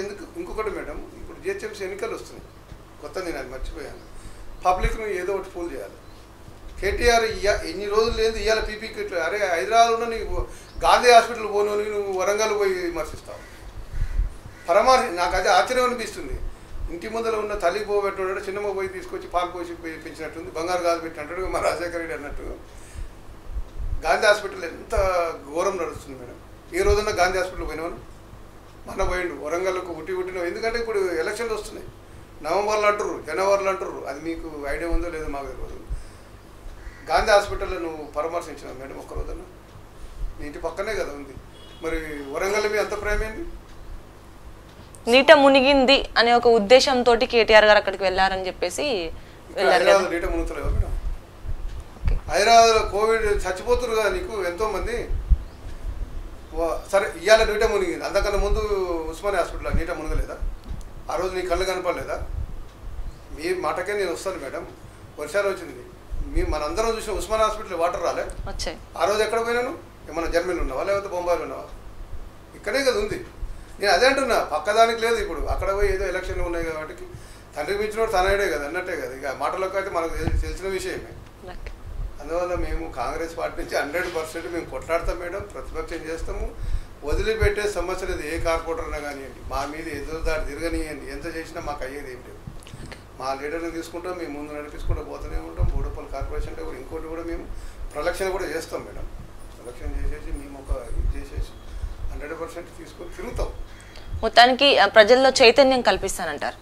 ఇంకొకటి మేడం, ఇప్పుడు జిహెచ్ఎంసీ ఎన్నికలు వస్తున్నాయి కొత్త, నేను అది మర్చిపోయాను. పబ్లిక్ను ఏదో ఒకటి ఫూల్ చేయాలి. కేటీఆర్ ఎన్ని రోజులు లేదు ఇవాళ పీపీకి అరే హైదరాబాద్లో నీకు గాంధీ హాస్పిటల్ పోను, నువ్వు వరంగల్ పోయి విమర్శిస్తావు. నాకు అది ఆశ్చర్యం అనిపిస్తుంది. ఇంటి ముందర ఉన్న తల్లికి పోబెట్టాడు, చిన్నమ్మ పోయి తీసుకొచ్చి పాలు పోసి పెంచినట్టుంది, బంగారు గాజు పెట్టినట్టు మా రాజశేఖర రెడ్డి అన్నట్టు. గాంధీ హాస్పిటల్ ఎంత ఘోరం నడుస్తుంది మేడం. ఈ రోజున గాంధీ హాస్పిటల్ పోయినాను, మన పోయిండు వరంగల్కు పుట్టినావు. ఎందుకంటే ఇప్పుడు ఎలక్షన్లు వస్తున్నాయి, నవంబర్లో అంటారు, జనవరిలో అంటారు. అది మీకు ఐడియా ఉందో లేదో మాకు తెలియదు. గాంధీ హాస్పిటల్లో నువ్వు పరామర్శించినావు మేడం ఒక్కరోజున, నీ ఇంటి పక్కనే కదా ఉంది. మరి వరంగల్ మీ అంత ప్రేమ ఏంది? నీట మునిగింది అనే ఒక ఉద్దేశంతో కేటీఆర్ గారు అక్కడికి వెళ్ళారని చెప్పేసి హైదరాబాద్ నీట మునుగుతలేవా మేడం? హైదరాబాద్లో కోవిడ్ చచ్చిపోతున్నారు కదా నీకు ఎంతోమంది. సరే ఇవాళ నీట మునిగింది, అంతకన్నా ముందు ఉస్మానియా హాస్పిటల్ నీట మునగలేదా? ఆ రోజు నీ కళ్ళు కనపడలేదా? మీ మాటకే నేను వస్తాను మేడం. వర్షాలు వచ్చింది, మనందరం చూసిన ఉస్మానియా హాస్పిటల్ వాటర్ రాలే. ఆ రోజు ఎక్కడ పోయినాను? ఏమన్నా జర్మనీలో ఉన్నావా లేకపోతే బొంబాయిలో ఉన్నావా? ఇక్కడే కదా ఉంది. నేను అదే అంటున్నా, పక్కదానికి లేదు. ఇప్పుడు అక్కడ పోయి ఏదో ఎలక్షన్లు ఉన్నాయి కాబట్టి తండ్రి మించినోడు తనయుడే కదా అన్నట్టే కదా. ఇక మాటలకు అయితే మనకు తెలిసిన విషయమే. అందువల్ల మేము కాంగ్రెస్ పార్టీ నుంచి 100% మేము కొట్లాడతాం మేడం, ప్రతిపక్షం చేస్తాము. వదిలిపెట్టే సమస్య లేదు. ఏ కార్పొరేటర్ అయినా కానివ్వండి, మా మీద ఎదురుదాడి తిరగనియండి, ఎంత చేసినా మాకు అయ్యేది ఏం లేదు. మా లీడర్ని తీసుకుంటాం, మేము ముందు నడిపించుకుంటూ పోతూనే ఉంటాం. బోడుపల్లి కార్పొరేషన్లో కూడా ఇంకోటి కూడా మేము ప్రొలక్షన్ కూడా చేస్తాం మేడం. ప్రొలక్షన్ చేసేసి మేము ఒక ఇది చేసేసి 100% తీసుకొని తిరుగుతాం. మొత్తానికి ప్రజల్లో చైతన్యం కల్పిస్తానంటారు.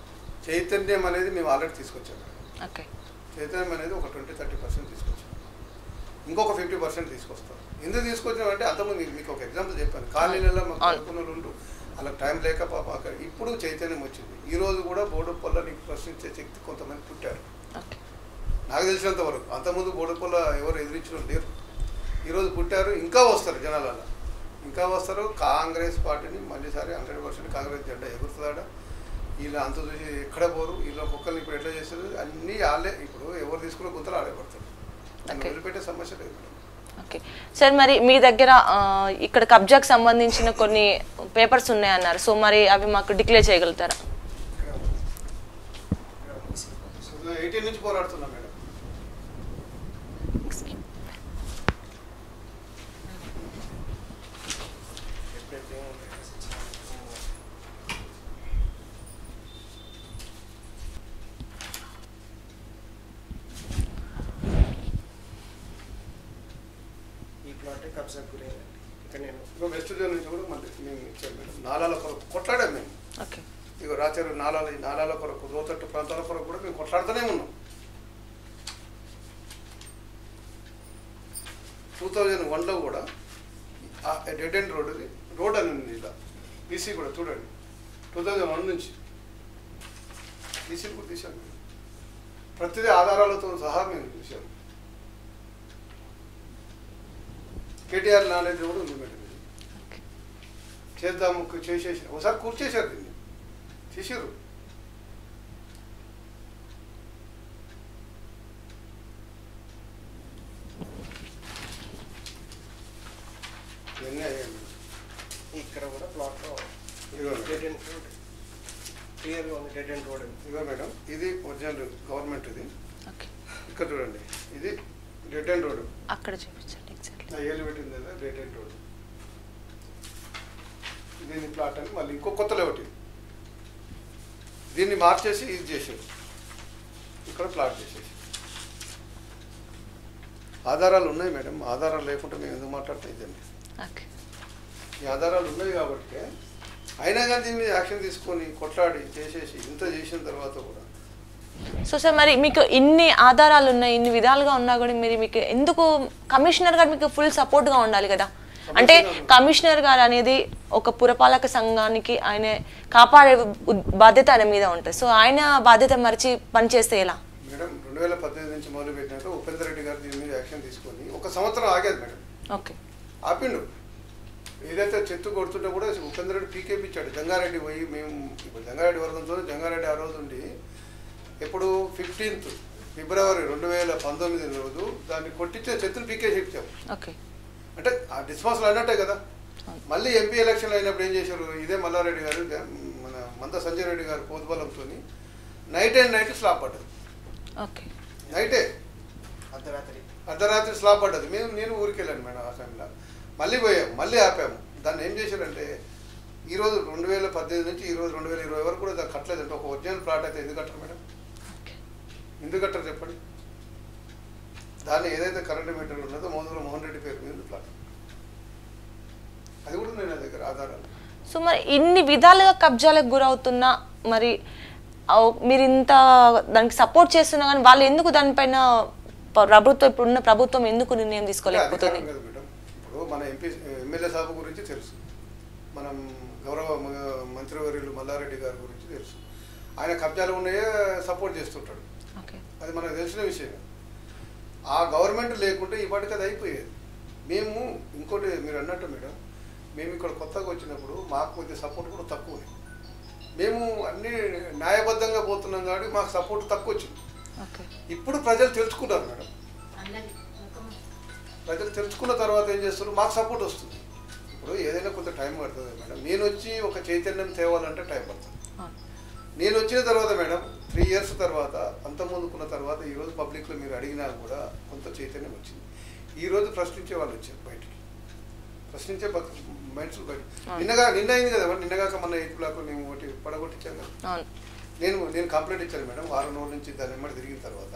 చైతన్యం అనేది మేము ఆల్రెడీ తీసుకొచ్చాం. ఓకే, చైతన్యం అనేది ఒక 20-30% తీసుకొచ్చాం, ఇంకొక 50% తీసుకొస్తాం. ఎందుకు తీసుకొచ్చామంటే అంతకుముందు మీకు ఒక ఎగ్జాంపుల్ చెప్పాను. కాలనీలలో మాకు చదువుకున్న ఉంటూ అలా టైం లేక పాప అక్కడ ఇప్పుడు చైతన్యం వచ్చింది. ఈరోజు కూడా బోడుపల్ల నీకు ప్రశ్నించే శక్తి కొంతమంది పుట్టారు నాకు తెలిసినంత వరకు. అంతకుముందు బోడుపల్ల ఎవరు ఎదిరించడం లేరు, ఈరోజు పుట్టారు, ఇంకా వస్తారు జనాలలో. ఇంకా వస్తారు. కాంగ్రెస్ పార్టీని మళ్ళీసారి 100% కాంగ్రెస్ జెండా ఎగురుతుందాడ. వీళ్ళు అంత చూసి ఎక్కడ పోరు. వీళ్ళు ఒక్కొక్కరిని ఇప్పుడు ఎట్లా చేస్తారు అన్నీ వాళ్ళే. ఇప్పుడు ఎవరు తీసుకున్న గుంతలు ఆడే పడతారు. వదిలిపెట్టే సమస్య లేదు. ఓకే సార్, మరి మీ దగ్గర ఇక్కడ కబ్జాకు సంబంధించిన కొన్ని పేపర్స్ ఉన్నాయన్నారు. సో మరి అవి మాకు డిక్లేర్ చేయగలుగుతారా? 18 నుంచి పోరాడుతున్నాం మేడం. వెస్ట్ జోన్ నుంచి కూడా మళ్ళీ మేము ఇచ్చాం మేడం. నాలాల కొరకు కొట్లాడాం మేము. ఇక రాచారు నాలాల కొరకు, లోతట్టు ప్రాంతాల కొరకు కూడా మేము కొట్లాడుతూనే ఉన్నాం. 2001లో కూడా డెడ్ ఎండ్ రోడ్ అని ఉంది. ఇలా ఈసీ కూడా చూడండి, 2001 నుంచి ఈసీ కూడా తీసాం. ప్రతిదీ ఆధారాలతో సహా మేము చూసాం. కేటీఆర్ నాలెడ్జ్ కూడా ఉంది మేడం. చేద్దాము చేసేసి ఒకసారి కూర్చేసారు, దీన్ని చేసారు. ఇవన్నీ అయ్యాయి. ఇక్కడ కూడా ప్లాట్లో క్లియర్గా ఉంది డెడ్ ఎండ్ రోడ్. ఇదిగో మేడం, ఇది ఒరిజినల్ గవర్నమెంట్. ఇది ఇక్కడ చూడండి, ఇది డెడ్ ఎండ్ రోడ్. అక్కడ చూపించండి. ఏళ్ళు పెట్టింది కదా డెడ్ ఎండ్ రోడ్. దీన్ని ప్లాట్ అని మళ్ళీ ఇంకో కొత్త లేవటి దీన్ని మార్చేసి ఇది చేసారు. ఇక్కడ ప్లాట్ చేసేసి ఆధారాలు ఉన్నాయి మేడం. ఆధారాలు లేకుండా మేము ఎందుకు మాట్లాడతాం? ఇదండి, ఈ ఆధారాలు ఉన్నాయి కాబట్టి అయినా కానీ దీని మీద యాక్షన్ తీసుకొని కొట్లాడి చేసేసి ఇంత చేసిన తర్వాత కూడా. సో సార్, మరి మీకు ఇన్ని ఆధారాలు ఉన్నాయి, ఇన్ని విధాలుగా ఉన్నా కూడా మీకు ఎందుకు కమిషనర్ గారు మీకు ఫుల్ సపోర్ట్గా ఉండాలి కదా? అంటే కమిషనర్ గారు అనేది ఒక పురపాలక సంఘానికి ఆయన కాపాడే బాధ్యత ఆయన మీద ఉంటుంది. సో ఆయన బాధ్యత మరిచి పనిచేస్తే ఎలా మేడం? 2018 నుంచి మొదలు పెట్టినాక ఉపేందర్ రెడ్డి గారు దీని మీద యాక్షన్ తీసుకొని 1 సంవత్సరం ఆగేది మేడం. ఓకే, ఆపిండు. ఏదైతే చెత్త కొడుతుంటే కూడా ఉపేందర్ రెడ్డి పీకేపించాడు. జంగారెడ్డి పోయి మేము ఇప్పుడు జంగారెడ్డి వర్గంతో జంగారెడ్డి ఆ రోజు ఉండి ఎప్పుడు 15 ఫిబ్రవరి 2019 రోజు దాన్ని కొట్టించే చెత్తను పీకేసి ఇచ్చాము. ఓకే, అంటే ఆ డిస్పోజల్ అన్నట్టే కదా. మళ్ళీ ఎంపీ ఎలక్షన్లు అయినప్పుడు ఏం చేశారు? ఇదే మల్లారెడ్డి గారు, మన మంద సంజయ్ రెడ్డి గారు పోతుబలంతో నైట్ అండ్ నైట్ స్లాబ్ పడ్డది. ఓకే, నైటే అర్ధరాత్రి స్లాబ్ పడ్డది. నేను ఊరికి వెళ్ళాను మేడం. ఆ టైంలో మళ్ళీ పోయాము, మళ్ళీ ఆపాము. దాన్ని ఏం చేశారంటే ఈరోజు 2018 నుంచి ఈరోజు 2020 వరకు కూడా దాన్ని కట్టలేదంటే ఒక ఒరిజినల్ ప్లాట్ అయితే ఎందుకు కట్టరు మేడం? ఎందుకు కట్టరు చెప్పండి? దాన్ని ఏదైతే కరెంట్ మీటర్ ఉన్నదో మోహన్ రెడ్డి పేరు మీద ప్లాట్, అది కూడా నేను నా దగ్గర ఆధారాలు. సో మరి ఇన్ని విధాలుగా కబ్జాలకు గురవుతున్నా మరి మీరు ఇంత దానికి సపోర్ట్ చేస్తున్నా కానీ వాళ్ళు ఎందుకు దానిపైన ప్రభుత్వం ఇప్పుడున్న ప్రభుత్వం ఎందుకు నిర్ణయం తీసుకోలేకపోతుంది? మేడం, ఇప్పుడు మన ఎమ్మెల్యే సాబు గురించి తెలుసు, మనం గౌరవ మంత్రివర్యులు మల్లారెడ్డి గారి గురించి తెలుసు. ఆయన కబ్జాలు ఉన్నాయే సపోర్ట్ చేస్తుంటాడు, అది మనకు తెలిసిన విషయం. ఆ గవర్నమెంట్ లేకుంటే ఈ పాటికి అది అయిపోయేది. మేము ఇంకోటి మీరు అన్నట్టు మేడం, మేము ఇక్కడ కొత్తగా వచ్చినప్పుడు మాకు కొద్దిగా సపోర్ట్ కూడా తక్కువ ఉంది. మేము అన్ని న్యాయబద్ధంగా పోతున్నాం కాబట్టి మాకు సపోర్ట్ తక్కువ వచ్చింది. ఇప్పుడు ప్రజలు తెలుసుకుంటారు మేడం. ప్రజలు తెలుసుకున్న తర్వాత ఏం చేస్తారు? మాకు సపోర్ట్ వస్తుంది. ఇప్పుడు ఏదైనా కొంత టైం పడుతుంది మేడం. నేను వచ్చి ఒక చైతన్యం తేవాలంటే టైం పడుతుంది. నేను వచ్చిన తర్వాత మేడం 3 years తర్వాత అంత ముందుకున్న తర్వాత ఈరోజు పబ్లిక్లో మీరు అడిగినా కూడా కొంత చైతన్యం వచ్చింది. ఈరోజు ప్రశ్నించే వాళ్ళు వచ్చారు బయటికి, ప్రశ్నించే మైండ్స్ బయట. నిన్న అయింది కదా, నిన్నగాక మన 8 బ్లాక్ మేము ఒకటి పడగొట్టించాను కదా. నేను కంప్లైంట్ ఇచ్చాను మేడం. 6 రోజుల నుంచి దాని వెంబడి తిరిగిన తర్వాత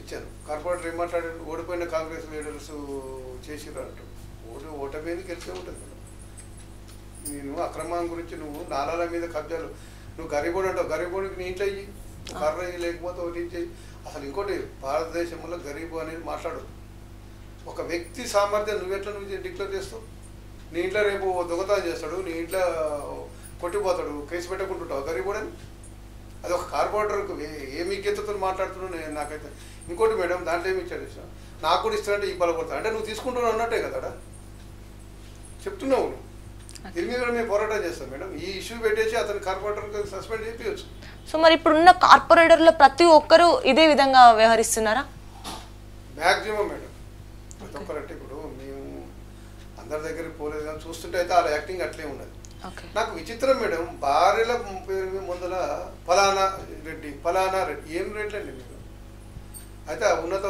ఇచ్చాను. కార్పొరేటర్ ఏం మాట్లాడారు? ఓడిపోయిన కాంగ్రెస్ లీడర్స్ చేసిర్రు అంటూ. ఓటమేది గెలిచే ఉంటుంది మేడం. నేను అక్రమం గురించి నువ్వు నాలాల మీద కబ్జాలు, నువ్వు గరీబోడు అంటావు, గరీబోడికి నీ ఇంట్లో అయ్యి కర్ర అయ్యి లేకపోతే ఒకటి చెయ్యి. అసలు ఇంకోటి భారతదేశంలో గరీబు అనేది మాట్లాడదు. ఒక వ్యక్తి సామర్థ్యం నువ్వు డిక్లేర్ చేస్తావు? నీ ఇంట్లో రేపు దొంగతనం చేస్తాడు, నీ ఇంట్లో కొట్టిపోతాడు, కేసు పెట్టకుంటుంటావు గరీబోడని? అది ఒక కార్పొరేటర్కు ఏమి విజ్ఞతతో మాట్లాడుతున్నావు నేను నాకైతే. ఇంకోటి మేడం, దాంట్లో ఏమి ఇచ్చాడు నాకు కూడా ఇస్తానంటే ఈ బలపడతాడు అంటే నువ్వు తీసుకుంటున్నావు అన్నట్టే కదా. చెప్తున్నావు. దీని మీద కూడా మేము పోరాటం చేస్తాం మేడం. ఈ ఇష్యూ పెట్టేసి అతని కార్పొరేటర్ సస్పెండ్ చేయవచ్చు. సో మరి ఇప్పుడున్న కార్పొరేటర్లో ప్రతి ఒక్కరూ ఇదే విధంగా వ్యవహరిస్తున్నారా? మ్యాక్సిమం మేడం ప్రతి ఒక్కరంటే ఇప్పుడు మేము అందరి దగ్గరికి పోలేదు కానీ చూస్తుంటే అయితే వాళ్ళ యాక్టింగ్ అట్లే ఉన్నది. నాకు విచిత్రం మేడం, భార్యల ముందల ఫలానా రెడ్డి ఏం రేట్లు అండి మీరు? అయితే ఉన్నత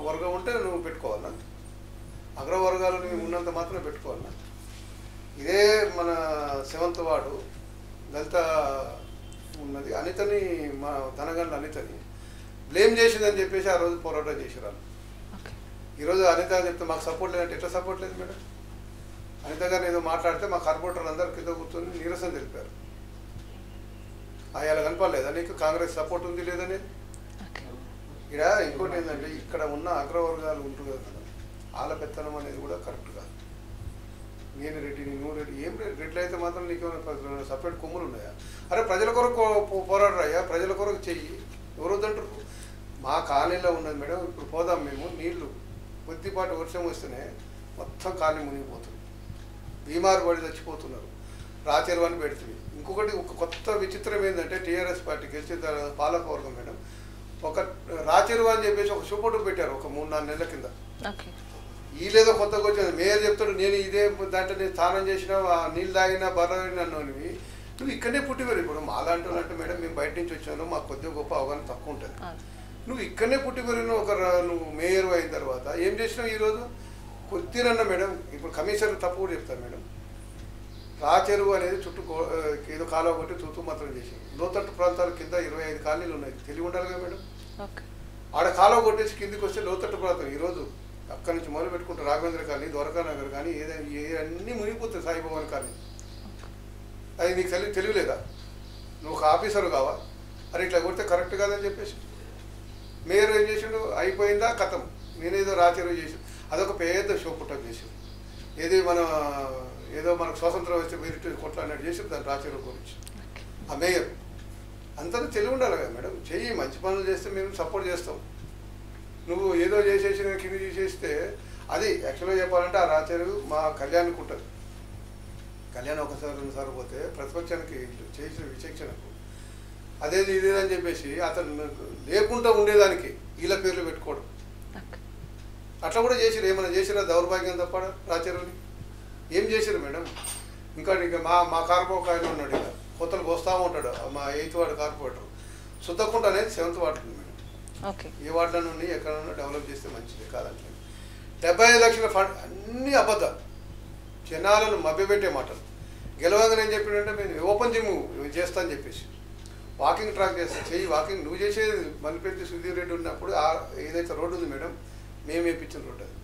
వర్గం ఉంటే నువ్వు పెట్టుకోవాలా, అగ్రవర్గాలు నువ్వు ఉన్నంత మాత్రం పెట్టుకోవాలా? ఇదే మన 7th వార్డు దళిత ఉన్నది అనితని, మా తనగండ్ల అనితని బ్లేమ్ చేసిందని చెప్పేసి ఆ రోజు పోరాటం చేసిరారు. ఈరోజు అనిత చెప్తే మాకు సపోర్ట్ లేదంటే ఎట్లా సపోర్ట్ లేదు మేడం? అనిత గారిని ఏదో మాట్లాడితే మా కార్పొరేటర్లు అందరూ కింద కూర్చొని నిరసన తెలిపారు. అలా కనపడలేదా నీకు కాంగ్రెస్ సపోర్ట్ ఉంది లేదని? ఇక్కడ ఇంకోటి ఏంటంటే ఇక్కడ ఉన్న అగ్రవర్గాలు ఉంటుంది కదా, వాళ్ళ పెత్తనం అనేది కూడా కరెక్ట్ కాదు. నేను రెడ్డిని, నువ్వు రెడ్డి, ఏం రెడ్లు అయితే మాత్రం నీకు సపరేట్ కొమ్ములు ఉన్నాయా? అరే ప్రజల కొరకు పోరాడరయ్యా, ప్రజల కొరకు చెయ్యి. ఎవరు వద్దంటారు? మా కాలనీలో ఉన్నది మేడం. ఇప్పుడు పోదాం మేము, నీళ్లు కొద్దిపాటి వర్షం వస్తేనే మొత్తం కాలనీ మునిగిపోతుంది, బీమారు పడి చచ్చిపోతున్నారు. రాచెరువాన్ని పెడుతుంది. ఇంకొకటి ఒక కొత్త విచిత్రం ఏంటంటే టీఆర్ఎస్ పార్టీ గెలిచిన తర్వాత పాలకవర్గం మేడం ఒక రాచెరువా అని చెప్పేసి ఒక షూపోటు పెట్టారు ఒక 3-4 నెలల కింద. వీళ్ళేదో కొత్తగా వచ్చింది. మేయర్ చెప్తాడు నేను ఇదే దాంట్లో నేను స్నానం చేసినా, నీళ్ళు తాగినా, బర్రె అన్నవి నువ్వు ఇక్కడనే పుట్టిపోయారు. ఇప్పుడు మాలాంటి అంటే మేడం మేము బయట నుంచి వచ్చాను, మాకు కొద్దిగా గొప్ప అవగాహన తక్కువ ఉంటుంది. నువ్వు ఇక్కడనే పుట్టిపోయిన నువ్వు మేయర్ అయిన తర్వాత ఏం చేసినావు? ఈరోజు కొద్దిరన్న మేడం ఇప్పుడు కమిషనర్ తప్పు కూడా చెప్తారు మేడం. రాచెరువు అనేది చుట్టూ ఏదో కాలువ కొట్టి చుట్టూ మాత్రం చేసి లోతట్టు ప్రాంతాల కింద 25 కాలనీలు ఉన్నాయి. తెలివి ఉండాలి కదా మేడం. ఆడ కాలువ కొట్టేసి కిందికి వస్తే లోతట్టు ప్రాంతం ఈరోజు అక్కడి నుంచి మొదలు పెట్టుకుంటే రాఘవేంద్ర కాలనీ, ద్వారకా నగర్ కానీ ఏదైనా అన్నీ మునిగిపోతాయి. సాయిభవన్ కాలనీ. అది నీకు తెలియలేదా? నువ్వు ఒక ఆఫీసర్ కావా? అరే ఇట్లా కొడితే కరెక్ట్ కాదని చెప్పేసి మేయర్ ఏం చేసాడు? అయిపోయిందా కథం, నేనేదో రాచెరువు చేసాడు. అదొక పెద్ద షో పుట్టప్ చేసాడు. ఏదో మనకు స్వాతంత్రం వస్తే మీరు కొట్లాడినట్టు చేసాడు దాని రాచెరువు గురించి. ఆ మేయర్ అంతా తెలివి ఉండాలి కదా మేడం. చెయ్యి, మంచి పనులు చేస్తే మేము సపోర్ట్ చేస్తాం. నువ్వు ఏదో చేసేసి కింద తీసేస్తే అది యాక్చువల్గా చెప్పాలంటే ఆ రాచెరువు మా కళ్యాణ్కి ఉంటుంది. కళ్యాణ్ ఒకసారి 2 సార్లు పోతే ప్రతిపక్షానికి చేసిన విచక్షణకు అదేది ఇదేదని చెప్పేసి అతను లేకుండా ఉండేదానికి వీళ్ళ పేర్లు పెట్టుకోవడం అట్లా కూడా చేసిరు. ఏమైనా చేసిరా? దౌర్భాగ్యం తప్ప రాచెరువుని ఏం చేసిరు మేడం? ఇంకా మా కార్పొరేటర్ ఆయన ఉన్నాడు, ఇక కొత్తలు పోస్తూ ఉంటాడు. మా 8th వార్డు కార్పొరేటర్ సుద్దకుంట అనేది 7th వార్డు ఉంది మేడం. ఏ వార్డులో నుండి ఎక్కడన్నా డెవలప్ చేస్తే మంచిది కాదంటే 75 లక్షల ఫండ్ అన్నీ అబద్ధాలు, జనాలను మభ్యపెట్టే మాటలు. గెలవగానే ఏం చెప్పాడంటే మేము ఓపెన్ జిమ్ చేస్తా అని చెప్పేసి వాకింగ్ ట్రాక్ చేస్తా. చెయ్యి వాకింగ్ నువ్వు చేసేది. మల్లిపెట్టి సుధీర్ రెడ్డి ఉన్నప్పుడు ఏదైతే రోడ్డు ఉంది మేడం, మేము వేయించిన రోడ్డు అది.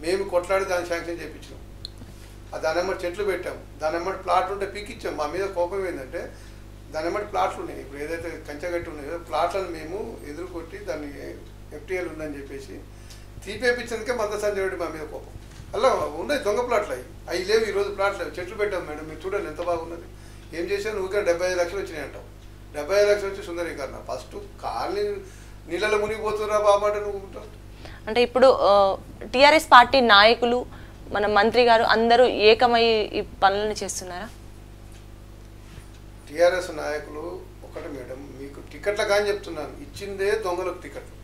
మేము కొట్లాడి దాన్ని శాంక్షన్ చేయించినాం. దాని ఎమ్మటి చెట్లు పెట్టాం, దాని ఎమ్మటి ప్లాట్లు ఉంటే పీకిచ్చాం. మా మీద కోపం ఏంటంటే దాని ఎమ్మటి ప్లాట్లు ఉన్నాయి. ఇప్పుడు ఏదైతే కంచగట్టి ఉన్నాయో ప్లాట్లను మేము ఎదురుకొట్టి దాన్ని FTL ఉందని చెప్పేసి తీపేపించేందుకే మంద సంజయ్ రెడ్డి మా మీద కోపం. అలా ఉన్నాయి దొంగ ప్లాట్లు అవి లేవు. ఈరోజు ప్లాట్లు లేవు. చెట్లు పెట్టాం మేడం, మీరు చూడండి ఎంత బాగున్నది. ఏం చేశాను? ఊరికే 75 లక్షలు వచ్చినాయి అంటావు. 75 లక్షలు వచ్చి సుందరీకరణ. ఫస్ట్ కాలనీ నీళ్ళలో మునిగిపోతున్నా బాబా అంటే నువ్వు ఉంటావు. అంటే ఇప్పుడు టీఆర్ఎస్ పార్టీ నాయకులు, మన మంత్రి గారు అందరూ ఏకమై ఈ పనులను చేస్తున్నారా? టీఆర్ఎస్ నాయకులు ఒకటి మేడం, మీకు టికెట్ల కానీ చెప్తున్నాను, ఇచ్చిందే దొంగలకు టికెట్లు.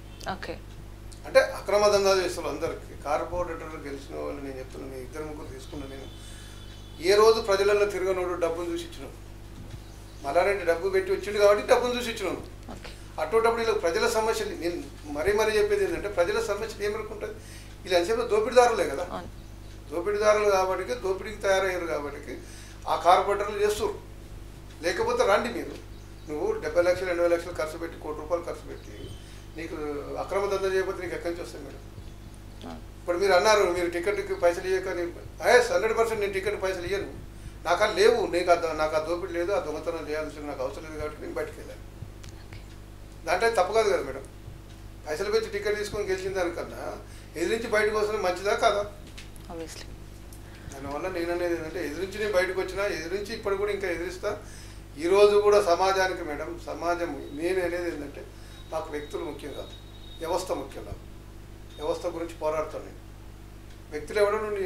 అంటే అక్రమ దందాలు చేస్తారు అందరికి. కార్పొరేటర్లు గెలిచిన వాళ్ళు నేను చెప్తున్నాను, 2-3 తీసుకున్నాను నేను. ఏ రోజు ప్రజలలో తిరగనోడు డబ్బును చూసి ఇచ్చినాను. మల్లారెడ్డి డబ్బు పెట్టి వచ్చిండు కాబట్టి డబ్బును చూసి ఇచ్చినాను. అటువంటిప్పుడు ఇలా ప్రజల సమస్యలు నేను మరీ చెప్పేది ఏంటంటే ప్రజల సమస్యలు ఏమనుకుంటుంది? వీళ్ళు ఎంతసేపు దోపిడీదారులే కదా, దోపిడీదారులు కాబట్టి దోపిడీకి తయారయ్యారు కాబట్టి ఆ కార్పొరేటర్లు చేస్తారు. లేకపోతే రండి మీరు, నువ్వు 70 లక్షలు 80 లక్షలు ఖర్చు పెట్టి ₹1 కోటి ఖర్చు పెట్టి నీకు అక్రమ దందా చేయకపోతే నీకు ఎక్కడి నుంచి వస్తాయి మేడం? ఇప్పుడు మీరు అన్నారు మీరు టికెట్కి పైసలు ఇవ్వక, 100% నేను టికెట్ పైసలు ఇవ్వను, నాకు అది లేవు, నాకు ఆ దోపిడీ లేదు, ఆ దొంగతనం చేయాల్సిన నాకు అవసరం లేదు కాబట్టి నేను బయటకు వెళ్ళాను. దాంట్లో తప్పు కాదు కదా మేడం. పైసలు పెట్టి టికెట్ తీసుకొని గెలిచిన దానికన్నా ఎదిరించి బయటకు వస్తే మంచిదా కాదా? దానివల్ల నేను అనేది ఏంటంటే ఎదిరించి నేను బయటకు వచ్చినా, ఎదిరించి ఇప్పుడు కూడా ఇంకా ఎదిరిస్తా. ఈరోజు కూడా సమాజానికి మేడం, సమాజం నేను అనేది ఏంటంటే మాకు వ్యక్తులు ముఖ్యం కాదు, వ్యవస్థ ముఖ్యం. నాకు వ్యవస్థ గురించి పోరాడుతాను నేను. వ్యక్తులు ఎవడో నుండి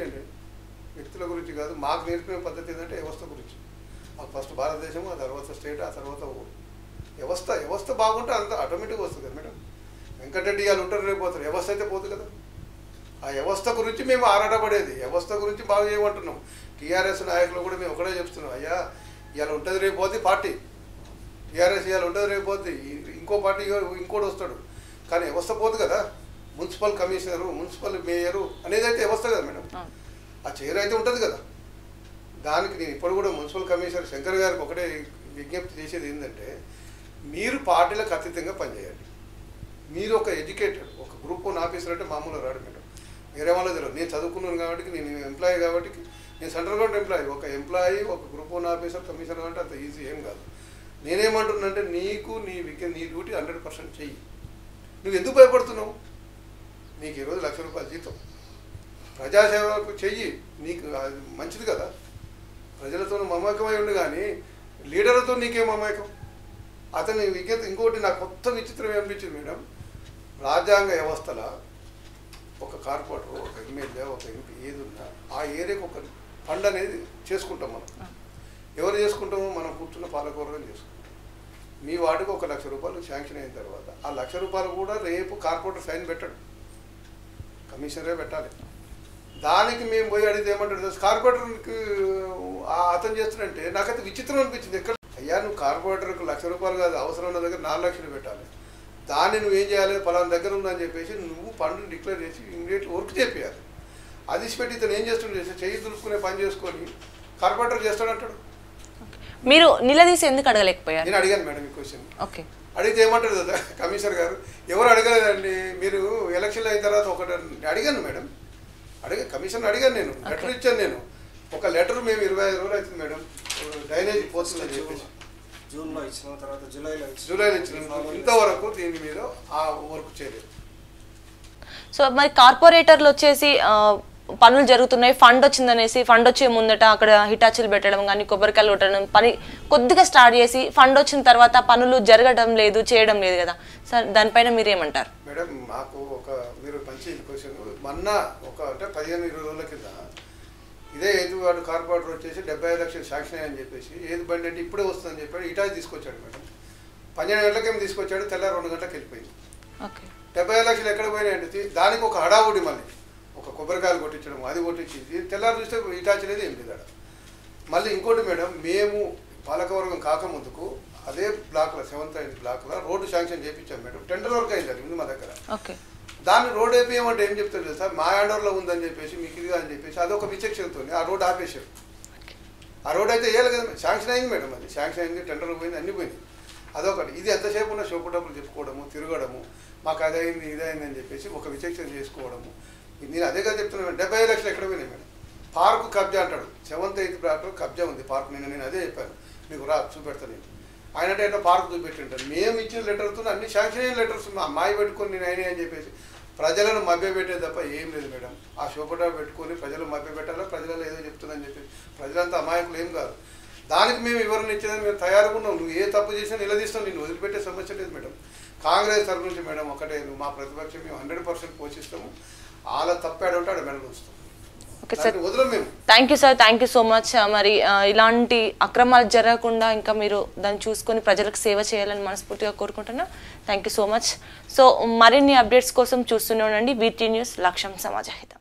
వ్యక్తుల గురించి కాదు. మాకు నేర్పిన పద్ధతి ఏంటంటే వ్యవస్థ గురించి. మాకు ఫస్ట్ భారతదేశం, ఆ తర్వాత స్టేట్, ఆ తర్వాత వ్యవస్థ బాగుంటే అంత ఆటోమేటిక్గా వస్తుంది కదా మేడం. వెంకటరెడ్డి వాళ్ళు ఉంటారు, రేపు పోతారు. వ్యవస్థ అయితే పోతుంది కదా. ఆ వ్యవస్థ గురించి మేము ఆరాటపడేది, వ్యవస్థ గురించి బాగా చేయమంటున్నాం. టీఆర్ఎస్ నాయకులు కూడా మేము ఒకటే చెప్తున్నాం, అయ్యా ఇవాళ ఉంటుంది రేపు పోతే పార్టీ, టీఆర్ఎస్ ఇవాళ ఉంటుంది రేపు పోతే ఇంకో పార్టీ ఇంకోటి వస్తాడు, కానీ వ్యవస్థ పోదు కదా. మున్సిపల్ కమిషనరు, మున్సిపల్ మేయరు అనేది అయితే వ్యవస్థ కదా మేడం. ఆ చైర్ అయితే ఉంటుంది కదా. దానికి నేను ఇప్పుడు కూడా మున్సిపల్ కమిషనర్ శంకర్ గారికి ఒకటే విజ్ఞప్తి చేసేది ఏంటంటే, మీరు పార్టీలకు అతీతంగా పనిచేయండి. మీరు ఒక ఎడ్యుకేటెడ్, ఒక గ్రూప్ 1 ఆఫీసర్ అంటే మామూలుగా రాడు మేడం. వేరే వాళ్ళ తెలియదు. నేను చదువుకున్నాను కాబట్టి, నేను ఎంప్లాయీ కాబట్టి, నేను సెంట్రల్ గవర్నమెంట్ ఎంప్లాయీ. ఒక ఎంప్లాయీ, ఒక గ్రూప్ 1 ఆఫీసర్, కమిషనర్ అంటే అంత ఈజీ ఏం కాదు. నేనేమంటున్నానంటే, నీకు నీ డ్యూటీ 100% చెయ్యి. నువ్వు ఎందుకు భయపడుతున్నావు? నీకు ఈరోజు ₹1,00,000 జీతం, ప్రజాసేవకు చెయ్యి, నీకు మంచిది కదా. ప్రజలతో మమేకమై ఉండు, కానీ లీడర్లతో నీకేం మమేకం? అతని విజ్ఞత. ఇంకోటి నాకు కొత్త విచిత్రం ఏమనిపించింది మేడం, రాజ్యాంగ వ్యవస్థల ఒక కార్పొరేటర్, ఒక ఎమ్మెల్యే, ఒక ఎంపీ ఏది ఉన్నా ఆ ఏరియాకి ఒక ఫండ్ అనేది చేసుకుంటాం మనం. ఎవరు చేసుకుంటాము? మనం కూర్చున్న పాలకవర్గం చేసుకుంటాం. మీ వాటికి ఒక ₹1,00,000 శాంక్షన్ అయిన తర్వాత ఆ ₹1,00,000 కూడా రేపు కార్పొరేటర్ సైన్ పెట్టాడు, కమిషనరే పెట్టాలి. దానికి మేము పోయి అడిగితే ఏమంటాడు, కార్పొరేటర్కి అతను చేస్తున్నంటే నాకైతే విచిత్రం అనిపించింది. ఎక్కడ అయ్యా నువ్వు కార్పొరేటర్కి ₹1,00,000 కాదు, అవసరం ఉన్న దగ్గర 4 లక్షలు పెట్టాలి. దాన్ని నువ్వేం చేయాలి, పలానా దగ్గర ఉందని చెప్పేసి నువ్వు ఫండ్ని డిక్లేర్ చేసి ఇమీడియట్ వర్క్ చేయాలి. అది పెట్టి ఇతను ఏం చేస్తుండే, చెయ్యి దులుపుకునే పని చేసుకొని కార్పొరేటర్ చేస్తాడంటాడు. మీరు నిలదీసి ఎందుకు అడగలేకపోయారు? నేను అడిగాను మేడం ఈ క్వశ్చన్. ఓకే, అడిగితే ఏమంటారు కదా కమిషనర్ గారు, ఎవరు అడగలేదండి, మీరు ఎలక్షన్లు అయిన తర్వాత ఒకటి అడిగాను మేడం. కమిషన్ అడిగాను, నేను లెటర్ ఇచ్చాను. నేను ఒక లెటర్ మేము 25 రోజులు అవుతుంది మేడం, డ్రైనేజ్ పోతుందని చెప్పేసి జూన్లో ఇచ్చిన తర్వాత జూలైలో ఇచ్చిన ఇంతవరకు దీని మీద ఆ వర్క్ చేయలేదు. సో మరి కార్పొరేటర్లు వచ్చేసి పనులు జరుగుతున్నాయి, ఫండ్ వచ్చిందనేసి ఫండ్ వచ్చే ముందట అక్కడ హిటాచీలు పెట్టడం కానీ కొబ్బరికాయలు కొట్టడం పని కొద్దిగా స్టార్ట్ చేసి ఫండ్ వచ్చిన తర్వాత పనులు జరగడం లేదు, చేయడం లేదు కదా సార్, దానిపైన మీరు ఏమంటారు? మేడం మాకు మీరు మంచి క్వశ్చన్. మొన్న అంటే 15-20 రోజుల కింద ఇదే ఏదువాడు కార్పొరేటర్ వచ్చేసి 75 లక్షలు శాంక్షన్ అయ్యని చెప్పేసి, ఏది బండి అంటే ఇప్పుడే వస్తుందని చెప్పాడు, ఇటాచి తీసుకొచ్చాడు మేడం. 12 గంటలకేమో తీసుకొచ్చాడు, తెల్లారి 2 గంటలకు వెళ్ళిపోయింది. 75 లక్షలు ఎక్కడ పోయినాయంటే దానికి ఒక హడావుడి, మళ్ళీ ఒక కొబ్బరికాయలు కొట్టించడం, అది కొట్టించి తెల్లారి చూస్తే ఇటాచి అనేది ఏం లేదు. మళ్ళీ ఇంకోటి మేడం, మేము పాలకవర్గం కాకముందుకు అదే బ్లాక్లో 7th బ్లాక్లో రోడ్డు శాంక్షన్ చేయించాం మేడం. టెండర్ వర్క్ అయింది, అది ఉంది మా దగ్గర. దాన్ని రోడ్ వేపియమంటే ఏం చెప్తారు సార్, మా హ్యాండర్లో ఉందని చెప్పేసి, మీకు ఇది అని చెప్పేసి అదొక విచక్షణతో ఆ రోడ్ ఆపేశారు. ఆ రోడ్ అయితే వేయాలి కదా, శాంక్షన్ అయింది మేడం, అది శాంక్షన్ అయింది, టెండర్ పోయింది, అన్నీ పోయింది. అదొకటి. ఇది ఎంతసేపు ఉన్న షోపు డబ్బులు చెప్పుకోవడము, తిరగడము, మాకు అదైంది ఇదైంది అని చెప్పేసి ఒక విచక్షణ చేసుకోవడము. నేను అదేగా చెప్తున్నాను. 75 లక్షలు ఎక్కడ పోయినాయి మేడం? పార్కు కబ్జా అంటాడు, 7th 8th బ్లాక్లో కబ్జా ఉంది పార్క్. నేను అదే చెప్పాను, మీకు చూపెడతాను. నేను ఆయన అంటే పార్క్ చూపెట్టింటాను. మేము ఇచ్చిన లెటర్తో అన్ని శాంక్షన్ అయిన లెటర్స్ మాయ పెట్టుకొని నేను అయినాయి అని చెప్పేసి ప్రజలను మభ్యపెట్టే తప్ప ఏం లేదు మేడం. ఆ షోపటా పెట్టుకొని ప్రజలు మభ్యపెట్టాలా, ప్రజలలో ఏదో చెప్తుందని చెప్పేసి ప్రజలంతా అమాయకులు ఏం కాదు. దానికి మేము వివరణ ఇచ్చేదని మేము తయారుగా ఉన్నాం. నువ్వు ఏ తప్పు చేసినా నిలదీస్తాం, నిన్ను వదిలిపెట్టే సమస్య లేదు మేడం. కాంగ్రెస్ తరఫు నుంచి మేడం ఒకటే, నువ్వు మా ప్రతిపక్షం మేము 100% పోషిస్తాము. వాళ్ళ తప్పాడంటే ఆడ మెడలు వస్తాం. Okay sir, thank you sir, thank you so much. మరి ఇలాంటి అక్రమాలు జరగకుండా ఇంకా మీరు దాన్ని చూసుకొని ప్రజలకు సేవ చేయాలని మనస్ఫూర్తిగా కోరుకుంటున్నా. Thank you so much. So మరిన్ని అప్డేట్స్ కోసం చూస్తూనే ఉండండి VT న్యూస్, లక్ష్యం సమాజహితం.